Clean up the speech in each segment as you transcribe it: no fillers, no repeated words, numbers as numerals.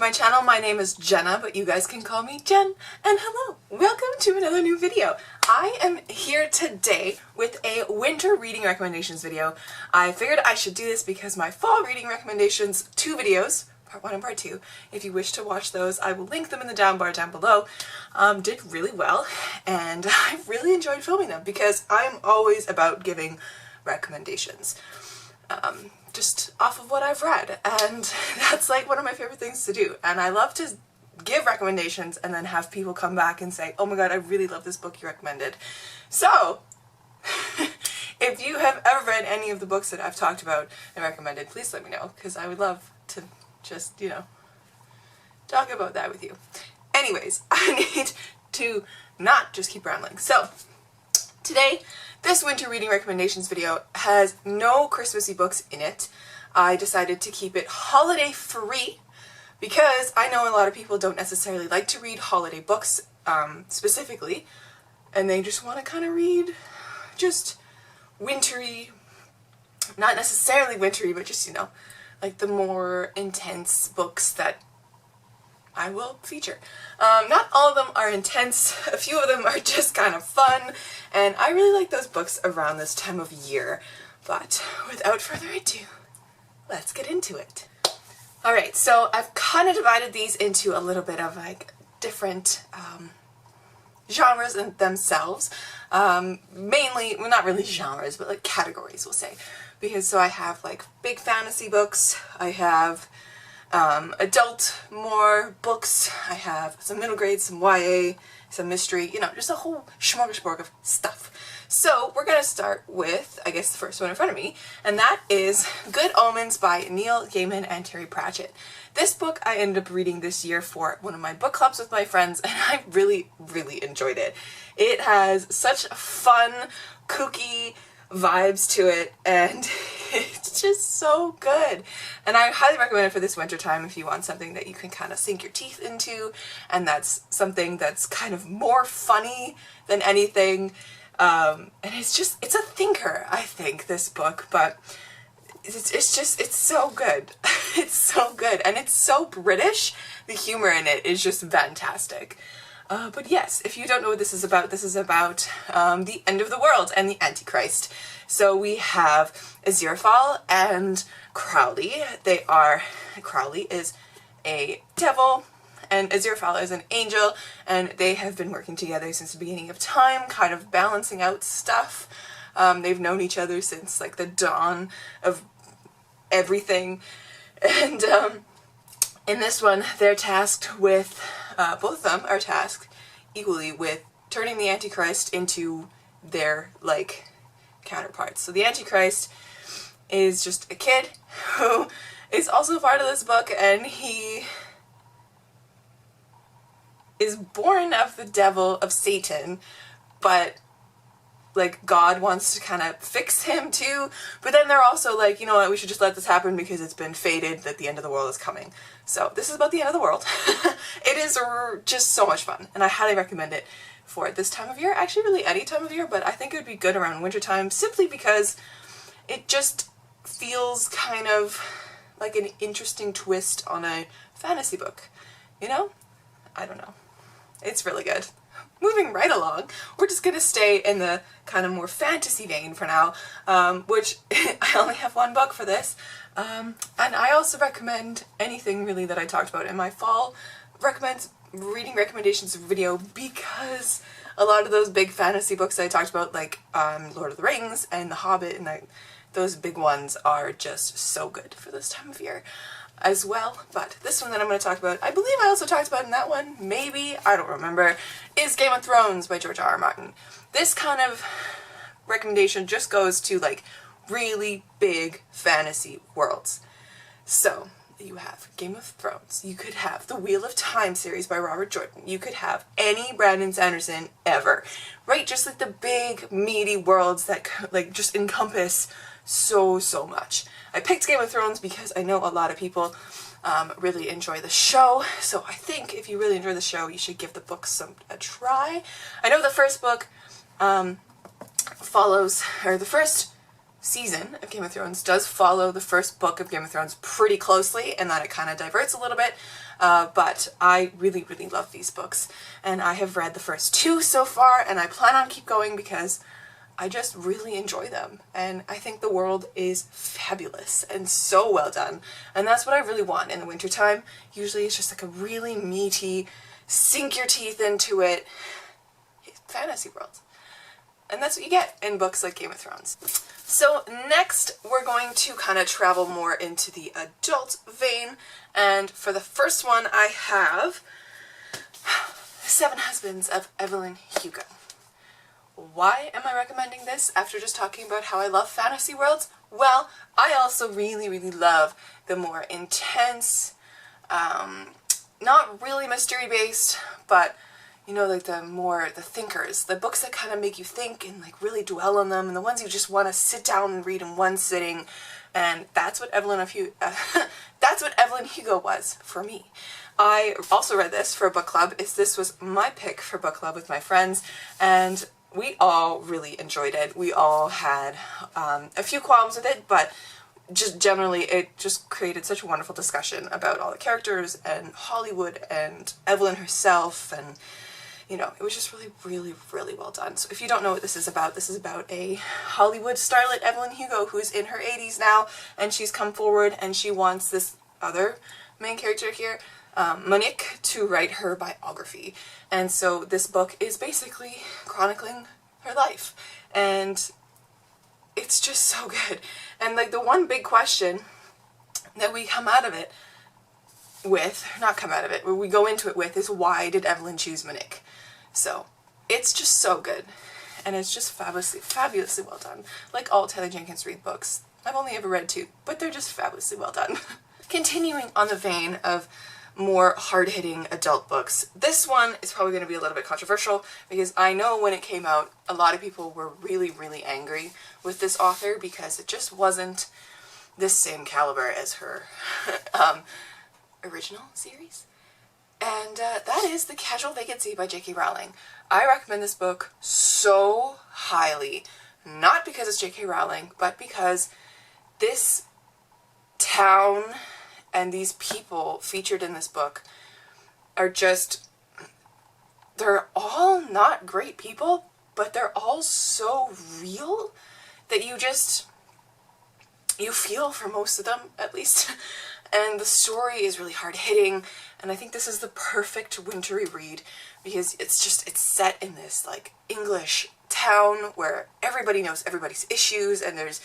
my channel. My name is Jenna, but you guys can call me Jen. And hello, welcome to another new video. I am here today with a winter reading recommendations video. I figured I should do this because my fall reading recommendations, 2 videos, part 1 and part 2, if you wish to watch those, I will link them in the down bar down below, did really well, and I really enjoyed filming them because I'm always about giving recommendations. Just off of what I've read, and that's like one of my favorite things to do, and I love to give recommendations and then have people come back and say, oh my god, I really love this book you recommended. So if you have ever read any of the books that I've talked about and recommended, please let me know, because I would love to just, you know, talk about that with you. Anyways, I need to not just keep rambling. So today, this winter reading recommendations video has no Christmassy books in it. I decided to keep it holiday free because I know a lot of people don't necessarily like to read holiday books specifically, and they just want to kind of read just wintry, not necessarily wintry, but just, you know, like the more intense books that I will feature. Not all of them are intense, a few of them are just kind of fun, and I really like those books around this time of year. But without further ado, let's get into it. Alright, so I've kind of divided these into a little bit of like different genres in themselves. Mainly, well, not really genres, but like categories, we'll say. Because so I have like big fantasy books, I have adult more books, I have some middle grade, some YA, some mystery, you know, just a whole smorgasbord of stuff. So we're going to start with, I guess, the first one in front of me, and that is Good Omens by Neil Gaiman and Terry Pratchett. This book I ended up reading this year for one of my book clubs with my friends, and I really, really enjoyed it. It has such fun, kooky vibes to it, and it's just so good. And I highly recommend it for this winter time if you want something that you can kind of sink your teeth into, and that's something that's kind of more funny than anything. And it's a thinker, I think, this book, but it's so good. It's so good, and it's so British. The humor in it is just fantastic. But yes, if you don't know what this is about the end of the world and the Antichrist. So we have Aziraphale and Crowley. Crowley is a devil, and Aziraphale is an angel, and they have been working together since the beginning of time, kind of balancing out stuff. They've known each other since like the dawn of everything, and in this one they're tasked with, both of them are tasked equally with turning the Antichrist into their, like, counterparts. So the Antichrist is just a kid who is also part of this book, and he is born of the devil, of Satan, but like God wants to kind of fix him too, but then they're also like, you know what, we should just let this happen because it's been fated that the end of the world is coming. So this is about the end of the world. It is just so much fun, and I highly recommend it for this time of year. Actually, really any time of year, but I think it would be good around winter time simply because it just feels kind of like an interesting twist on a fantasy book, you know? I don't know. It's really good. Moving right along, we're just gonna stay in the kind of more fantasy vein for now, which I only have 1 book for this, and I also recommend anything really that I talked about in my fall reading recommendations video, because a lot of those big fantasy books that I talked about, like Lord of the Rings and The Hobbit, and those big ones are just so good for this time of year as well. But this one that I'm going to talk about, I believe I also talked about in that one, maybe, I don't remember, is Game of Thrones by George R.R. Martin. This kind of recommendation just goes to like really big fantasy worlds. So you have Game of Thrones, you could have the Wheel of Time series by Robert Jordan, you could have any Brandon Sanderson ever, right? Just like the big meaty worlds that like just encompass so much. I picked Game of Thrones because I know a lot of people really enjoy the show, so I think if you really enjoy the show, you should give the book a try. I know the first book follows, or the first season of Game of Thrones does follow the first book of Game of Thrones pretty closely, and that it kind of diverts a little bit. but I really, really love these books, and I have read the first 2 so far, and I plan on keep going because I just really enjoy them, and I think the world is fabulous and so well done, and that's what I really want in the wintertime. Usually it's just like a really meaty, sink your teeth into it fantasy world. And that's what you get in books like Game of Thrones. So next we're going to kind of travel more into the adult vein, and for the first one I have 7 Husbands of Evelyn Hugo. Why am I recommending this after just talking about how I love fantasy worlds? Well, I also really, really love the more intense, not really mystery based, but you know, like the thinkers, the books that kind of make you think and like really dwell on them, and the ones you just want to sit down and read in one sitting. And that's what Evelyn Hugo was for me. I also read this for a book club. This was my pick for book club with my friends, and we all really enjoyed it. We all had a few qualms with it, but just generally it just created such a wonderful discussion about all the characters and Hollywood and Evelyn herself, and you know, it was just really, really, really well done. So if you don't know what this is about a Hollywood starlet, Evelyn Hugo, who's in her 80s now, and she's come forward and she wants this other main character here, Monique, to write her biography. And so this book is basically chronicling her life, and it's just so good. And like the one big question that we come out of it with, where we go into it with, is why did Evelyn choose Monique? So it's just so good, and it's just fabulously well done. Like all Taylor Jenkins Reid books. I've only ever read 2, but they're just fabulously well done. Continuing on the vein of more hard-hitting adult books, this one is probably going to be a little bit controversial because I know when it came out a lot of people were really, really angry with this author because it just wasn't the same caliber as her original series. And that is The Casual Vacancy by J.K. Rowling. I recommend this book so highly, not because it's J.K. Rowling, but because this town and these people featured in this book are just, they're all not great people, but they're all so real that you feel for most of them, at least. And the story is really hard-hitting, and I think this is the perfect wintry read because it's set in this like English town where everybody knows everybody's issues, and there's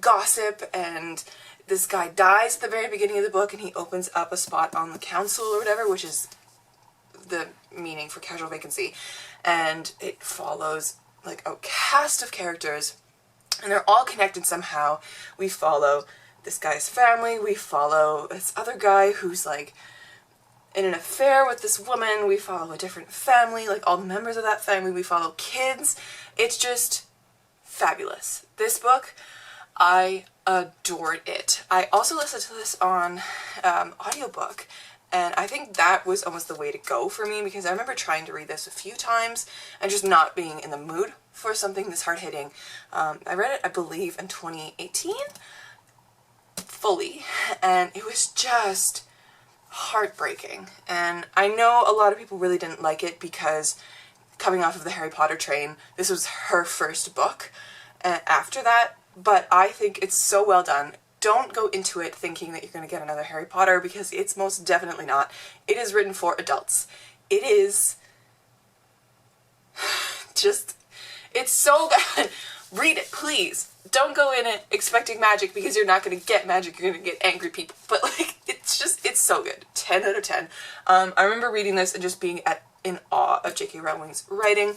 gossip, and this guy dies at the very beginning of the book and he opens up a spot on the council or whatever, which is the meaning for Casual Vacancy, and it follows like a cast of characters and they're all connected somehow. We follow this guy's family, we follow this other guy who's like in an affair with this woman, we follow a different family, like all the members of that family, we follow kids. It's just fabulous. This book, I adored it. I also listened to this on audiobook, and I think that was almost the way to go for me because I remember trying to read this a few times and just not being in the mood for something this hard-hitting. I read it, I believe, in 2018, fully, and it was just heartbreaking. And I know a lot of people really didn't like it because coming off of the Harry Potter train, this was her first book after that, but I think it's so well done. Don't go into it thinking that you're going to get another Harry Potter because it's most definitely not. It is written for adults. It is just, it's so good. Read it, please. Don't go in it expecting magic because you're not going to get magic, you're going to get angry people. But like, it's so good. 10 out of 10. I remember reading this and just being in awe of J.K. Rowling's writing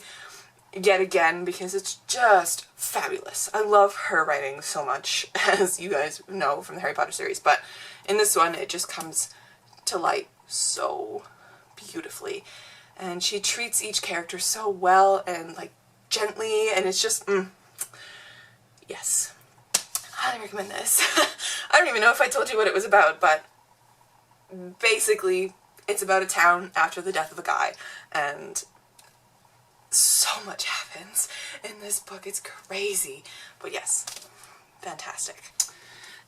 yet again because it's just fabulous. I love her writing so much, as you guys know from the Harry Potter series, but in this one it just comes to light so beautifully. And she treats each character so well and like gently, and it's just, yes. I highly recommend this. I don't even know if I told you what it was about, but basically it's about a town after the death of a guy, and so much happens in this book. It's crazy. But yes, fantastic.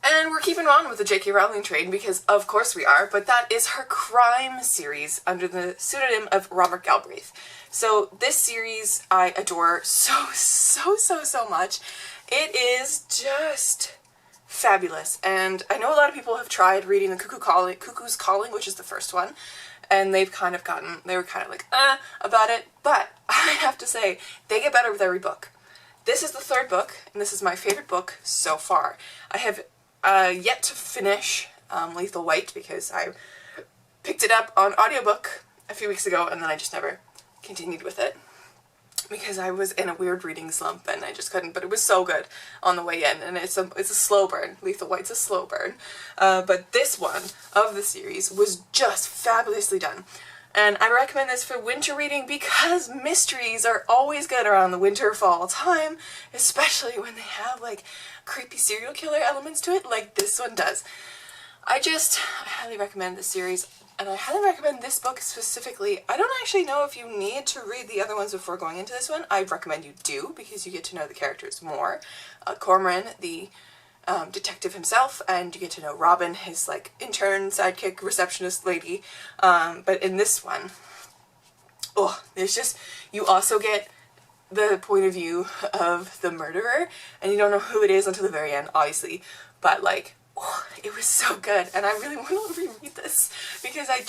And we're keeping on with the J.K. Rowling train because of course we are, but that is her crime series under the pseudonym of Robert Galbraith. So this series I adore so much. It is just fabulous, and I know a lot of people have tried reading the Cuckoo's Calling, which is the first one, and they were kind of like, about it, but I have to say, they get better with every book. This is the third book, and this is my favorite book so far. I have yet to finish Lethal White because I picked it up on audiobook a few weeks ago and then I just never continued with it because I was in a weird reading slump and I just couldn't, but it was so good on the way in, and it's a slow burn. Lethal White's a slow burn. But this one of the series was just fabulously done. And I recommend this for winter reading because mysteries are always good around the winter-fall time, especially when they have like creepy serial killer elements to it like this one does. I highly recommend this series, and I highly recommend this book specifically. I don't actually know if you need to read the other ones before going into this one. I recommend you do because you get to know the characters more. Cormoran, the detective himself, and you get to know Robin, his like intern, sidekick, receptionist lady. But in this one, you also get the point of view of the murderer, and you don't know who it is until the very end, obviously, but like, it was so good, and I really want to reread this because I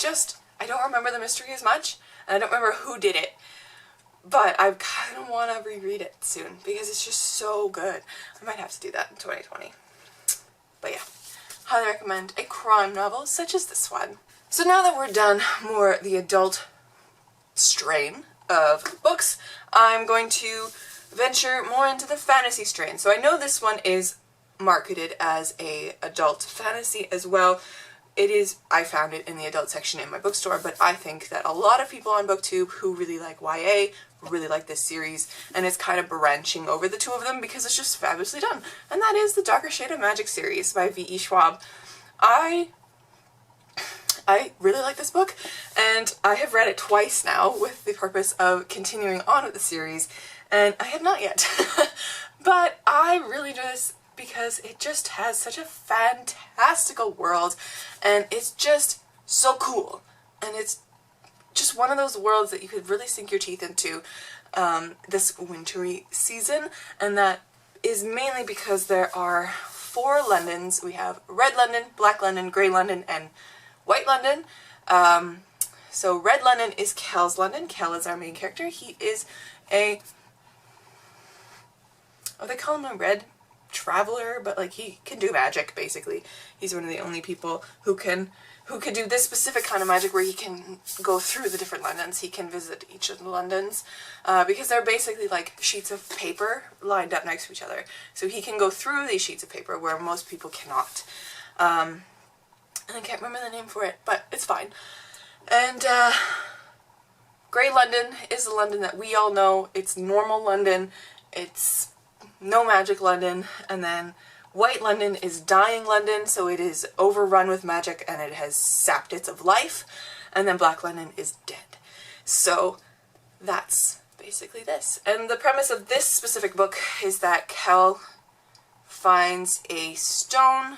don't remember the mystery as much, and I don't remember who did it. But I kind of want to reread it soon because it's just so good. I might have to do that in 2020. But yeah, highly recommend a crime novel such as this one. So now that we're done more the adult strain of books, I'm going to venture more into the fantasy strain. So I know this one is marketed as a adult fantasy as well. It is, I found it in the adult section in my bookstore, but I think that a lot of people on BookTube who really like YA really like this series, and it's kind of branching over the two of them because it's just fabulously done. And that is the Darker Shade of Magic series by V.E. Schwab. I really like this book, and I have read it twice now with the purpose of continuing on with the series, and I have not yet. But I really enjoy this because it just has such a fantastical world, and it's just so cool, and it's just one of those worlds that you could really sink your teeth into this wintry season, and that is mainly because there are 4 Londons. We have Red London, Black London, Grey London, and White London. So Red London is Kel's London. Kel is our main character. He is they call him a red traveler, but like he can do magic basically. He's one of the only people who can do this specific kind of magic where he can go through the different Londons. He can visit each of the Londons because they're basically like sheets of paper lined up next to each other. So he can go through these sheets of paper where most people cannot. And I can't remember the name for it, but it's fine. And Grey London is the London that we all know. It's normal London. It's no magic London. And then White London is dying London, so it is overrun with magic and it has sapped its of life. And then Black London is dead. So that's basically this. And the premise of this specific book is that Kel finds a stone.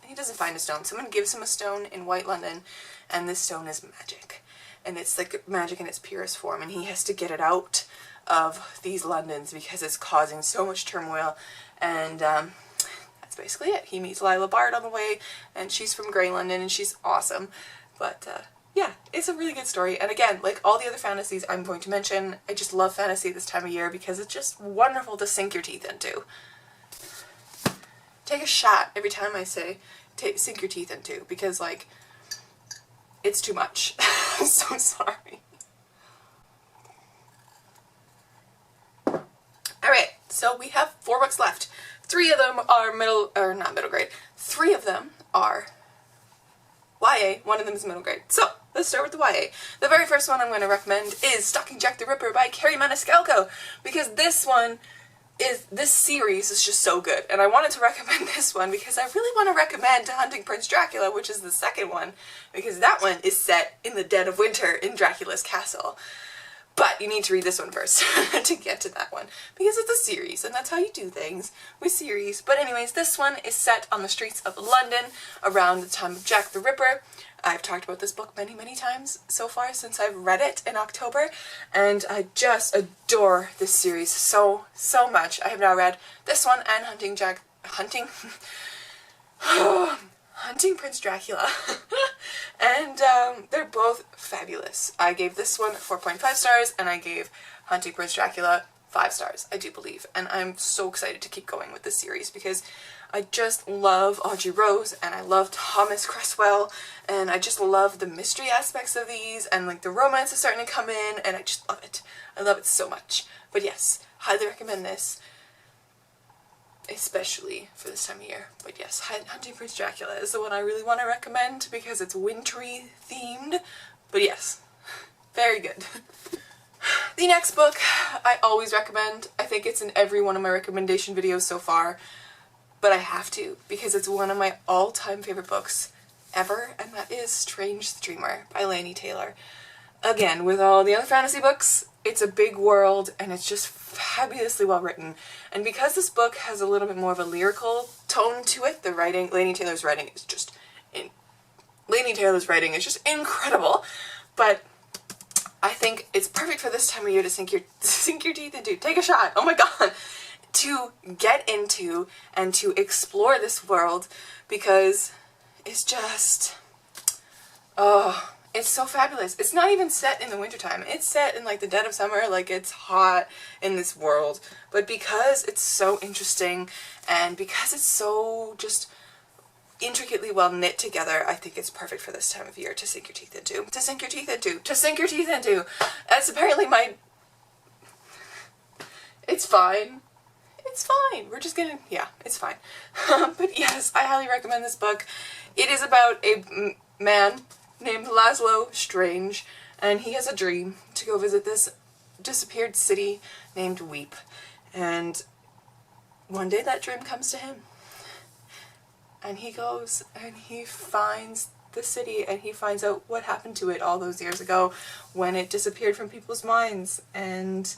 He doesn't find a stone. Someone gives him a stone in White London, and this stone is magic. And it's like magic in its purest form, and he has to get it out of these Londons because it's causing so much turmoil. And that's basically it. He meets Lila Bard on the way, and she's from Grey London, and she's awesome. But yeah, it's a really good story. And again, like all the other fantasies I'm going to mention, I just love fantasy this time of year because it's just wonderful to sink your teeth into. Take a shot every time I say sink your teeth into, because like it's too much. I'm so sorry. Alright, so we have 4 books left. 3 of them are not middle grade. 3 of them are YA, 1 of them is middle grade. So, let's start with the YA. The very first one I'm going to recommend is Stalking Jack the Ripper by Carrie Maniscalco, because this series is just so good, and I wanted to recommend this one because I really want to recommend Hunting Prince Dracula, which is the second one, because that one is set in the dead of winter in Dracula's castle. But you need to read this one first to get to that one, because it's a series, and that's how you do things with series. But anyways, this one is set on the streets of London around the time of Jack the Ripper. I've talked about this book many, many times so far since I've read it in October, and I just adore this series so, so much. I have now read this one and Hunting Prince Dracula, and they're both fabulous. I gave this one 4.5 stars, and I gave Hunting Prince Dracula 5 stars, I do believe, and I'm so excited to keep going with this series because I just love Audrey Rose, and I love Thomas Cresswell, and I just love the mystery aspects of these, and like the romance is starting to come in, and I just love it. I love it so much. But yes, highly recommend this, especially for this time of year. But yes, Hunting Prince Dracula is the one I really want to recommend because it's wintry themed. But yes, very good. The next book I always recommend. I think it's in every one of my recommendation videos so far, but I have to because it's one of my all-time favorite books ever, and that is Strange the Dreamer by Laini Taylor. Again, with all the other fantasy books, it's a big world and it's just fabulously well written. And because this book has a little bit more of a lyrical tone to it, the writing, Laini Taylor's writing is just incredible. But I think it's perfect for this time of year to sink your teeth into. Take a shot. Oh my god. To get into and to explore this world, because it's just, oh, it's so fabulous. It's not even set in the wintertime. It's set in like the dead of summer, like it's hot in this world. But because it's so interesting and because it's so just intricately well knit together, I think it's perfect for this time of year to sink your teeth into. To sink your teeth into. To sink your teeth into. That's apparently my... It's fine. It's fine. We're just gonna... Yeah, it's fine. But yes, I highly recommend this book. It is about a man named Laszlo Strange, and he has a dream to go visit this disappeared city named Weep. And one day that dream comes to him. And he goes and he finds the city and he finds out what happened to it all those years ago when it disappeared from people's minds. And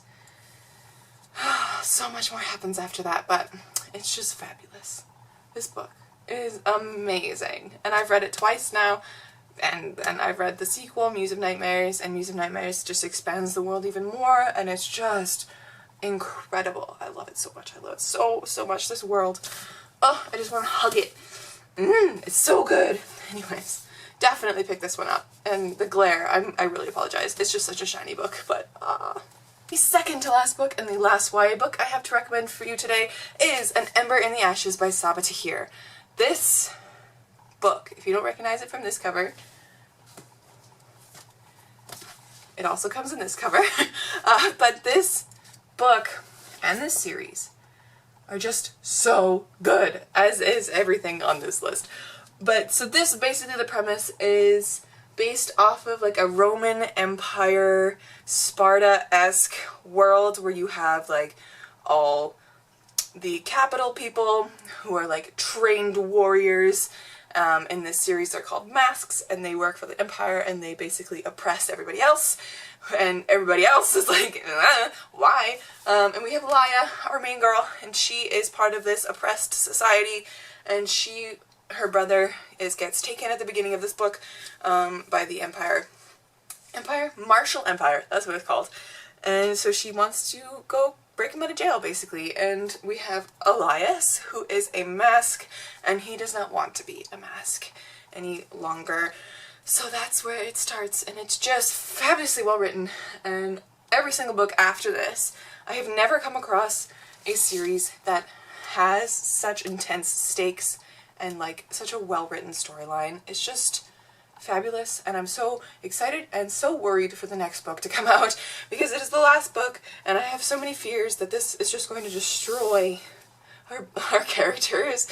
so much more happens after that, but it's just fabulous. This book is amazing. And I've read it twice now. And I've read the sequel, Muse of Nightmares, and Muse of Nightmares just expands the world even more, and it's just incredible. I love it so much. I love it so, so much. This world. Oh, I just want to hug it. It's so good. Anyways, definitely pick this one up. And the glare, I really apologize. It's just such a shiny book, but The second to last book and the last YA book I have to recommend for you today is An Ember in the Ashes by Saba Tahir. This book, if you don't recognize it from this cover, it also comes in this cover, but this book and this series are just so good, as is everything on this list. But so this, basically the premise is based off of like a Roman Empire, Sparta-esque world where you have like all the capital people who are like trained warriors. In this series they're called masks, and they work for the Empire and they basically oppress everybody else, and everybody else is like, why? And we have Laya, our main girl, and she is part of this oppressed society, and her brother gets taken at the beginning of this book by the Martial Empire, that's what it's called, and so she wants to go break him out of jail, basically. And we have Elias, who is a mask, and he does not want to be a mask any longer. So that's where it starts, and it's just fabulously well written. And every single book after this, I have never come across a series that has such intense stakes and like such a well written storyline. It's just fabulous, and I'm so excited and so worried for the next book to come out because it is the last book, and I have so many fears that this is just going to destroy our characters,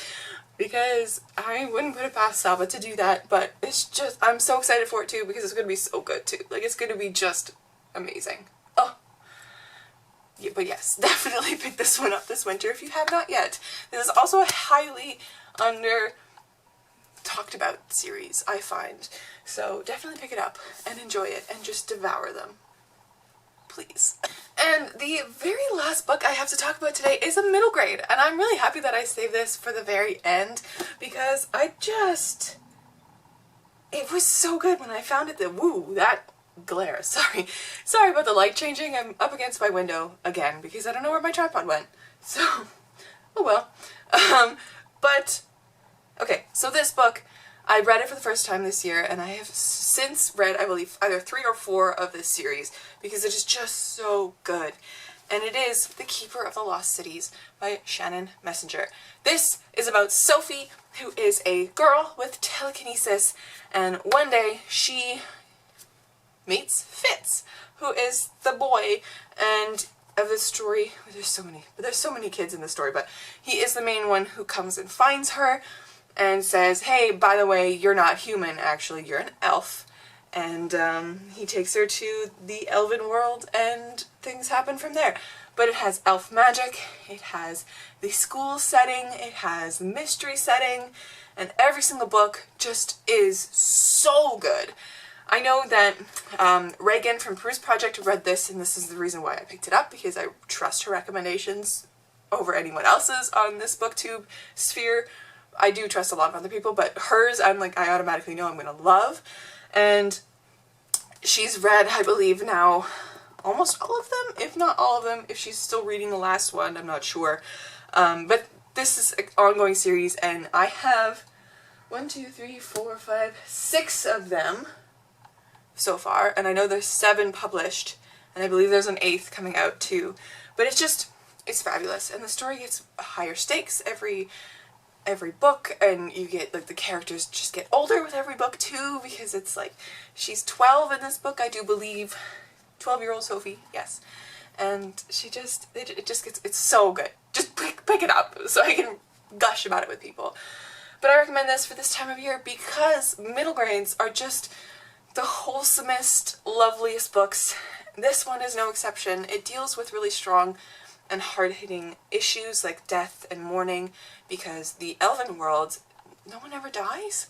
because I wouldn't put it past Saba to do that, but it's just, I'm so excited for it too because it's going to be so good too. Like, it's going to be just amazing. Oh. Yeah, but yes, definitely pick this one up this winter if you have not yet. This is also a highly talked about series, I find. So definitely pick it up and enjoy it and just devour them. please. And the very last book I have to talk about today is a middle grade, and I'm really happy that I saved this for the very end because it was so good when I found it. That glare. Sorry about the light changing. I'm up against my window again because I don't know where my tripod went. So, oh well. But, okay, so this book, I read it for the first time this year, and I have since read, I believe, either 3 or 4 of this series because it is just so good. And it is The Keeper of the Lost Cities by Shannon Messenger. This is about Sophie, who is a girl with telekinesis, and one day she meets Fitz, who is the boy, and of the story, there's so many kids in the story, but he is the main one who comes and finds her and says, hey, by the way, you're not human, actually, you're an elf. And he takes her to the elven world and things happen from there. But it has elf magic, it has the school setting, it has the mystery setting, and every single book just is so good. I know that Reagan from Peruse Project read this, and this is the reason why I picked it up, because I trust her recommendations over anyone else's on this booktube sphere. I do trust a lot of other people, but hers, I automatically know I'm going to love. And she's read, I believe now, almost all of them, if not all of them. If she's still reading the last one, I'm not sure. But this is an ongoing series, and I have 6 of them so far, and I know there's 7 published, and I believe there's an 8th coming out too. But it's fabulous, and the story gets higher stakes every book, and you get, like, the characters just get older with every book too, because it's like, she's 12 in this book, I do believe, 12-year-old Sophie, yes, and it's so good. Just pick it up so I can gush about it with people. But I recommend this for this time of year because middle grades are just the wholesomest, loveliest books. This one is no exception. It deals with really strong and hard-hitting issues like death and mourning, because the elven world, no one ever dies.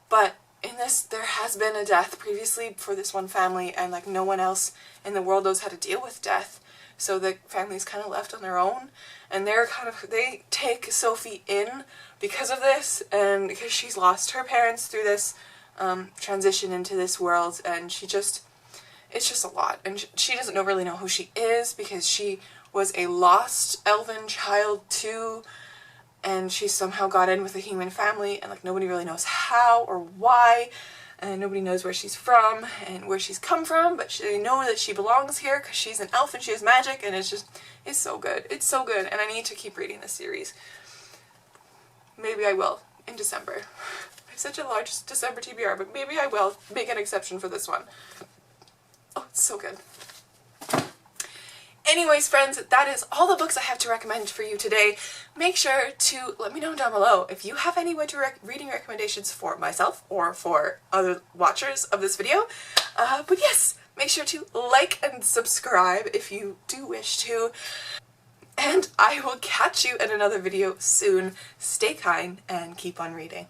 But in this, there has been a death previously for this one family, and like no one else in the world knows how to deal with death. So the family's kind of left on their own, and they take Sophie in because of this, and because she's lost her parents through this transition into this world, and it's just a lot. And she doesn't really know who she is, because she was a lost elven child too, and she somehow got in with a human family, and like nobody really knows how or why, and nobody knows where she's from and where she's come from, but they know that she belongs here because she's an elf and she has magic, and it's so good. It's so good, and I need to keep reading this series. Maybe I will in December. I have such a large December TBR, but maybe I will make an exception for this one. Oh, it's so good. Anyways, friends, that is all the books I have to recommend for you today. Make sure to let me know down below if you have any winter reading recommendations for myself or for other watchers of this video. But yes, make sure to like and subscribe if you do wish to. And I will catch you in another video soon. Stay kind and keep on reading.